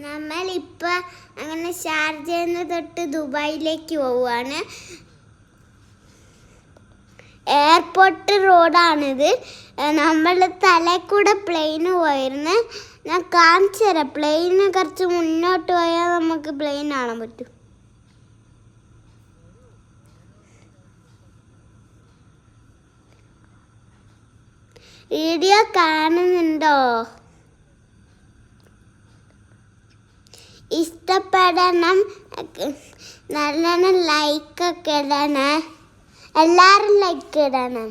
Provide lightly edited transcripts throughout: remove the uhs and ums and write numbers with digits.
നമ്മളിപ്പോൾ അങ്ങനെ ഷാർജയിൽ നിന്ന് തൊട്ട് ദുബായിലേക്ക് പോവുകയാണ്. എയർപോർട്ട് റോഡാണിത്. നമ്മൾ തലയിൽ കൂടെ പ്ലെയിന് പോയിരുന്നു. ഞാൻ കാണിച്ചു തരാം. പ്ലെയിന് കുറച്ച് മുന്നോട്ട് പോയാൽ നമുക്ക് പ്ലെയിൻ കാണാൻ പറ്റും. വീഡിയോ കാണുന്നുണ്ടോ? ഇഷ്ടപ്പെടണം, നല്ലോണം ലൈക്കൊക്കെ ഇടണേ. എല്ലാവരും ലൈക്ക് ഇടണം.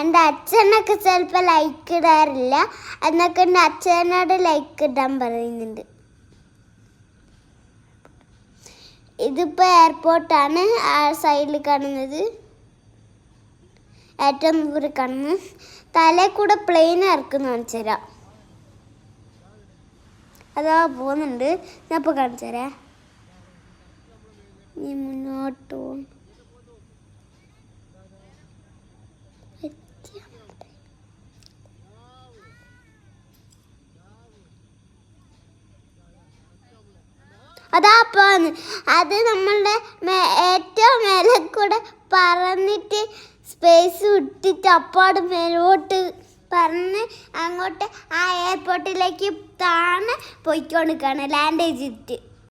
എൻ്റെ അച്ഛനൊക്കെ ചിലപ്പോൾ ലൈക്ക് ഇടാറില്ല. എന്നൊക്കെ എൻ്റെ അച്ഛനോട് ലൈക്ക് ഇടാൻ പറയുന്നുണ്ട്. ഇതിപ്പോൾ എയർപോർട്ടാണ്. ആ സൈഡിൽ കാണുന്നത്, ഏറ്റവും ദൂരെ കാണുന്നത്. തലയിൽ കൂടെ പ്ലെയിൻ ഇറക്കുന്നു. കാണിച്ചു തരാം. അതാ പോകുന്നുണ്ട്. ഞാൻ ഇപ്പോൾ കാണിച്ചു തരാം. നീ മുന്നോട്ട് പോകും. അതാ പോന്ന്. അത് നമ്മളുടെ ഏറ്റവും മേലെ കൂടെ പറന്നിട്ട് സ്പേസ് വിട്ടിട്ട് അപ്പാട് മേലോട്ട് പറന്ന് അങ്ങോട്ട് ആ എയർപോർട്ടിലേക്ക് താഴെ പോയിക്കൊണ്ടിരിക്കുകയാണ്, ലാൻഡ് ചെയ്തിട്ട്.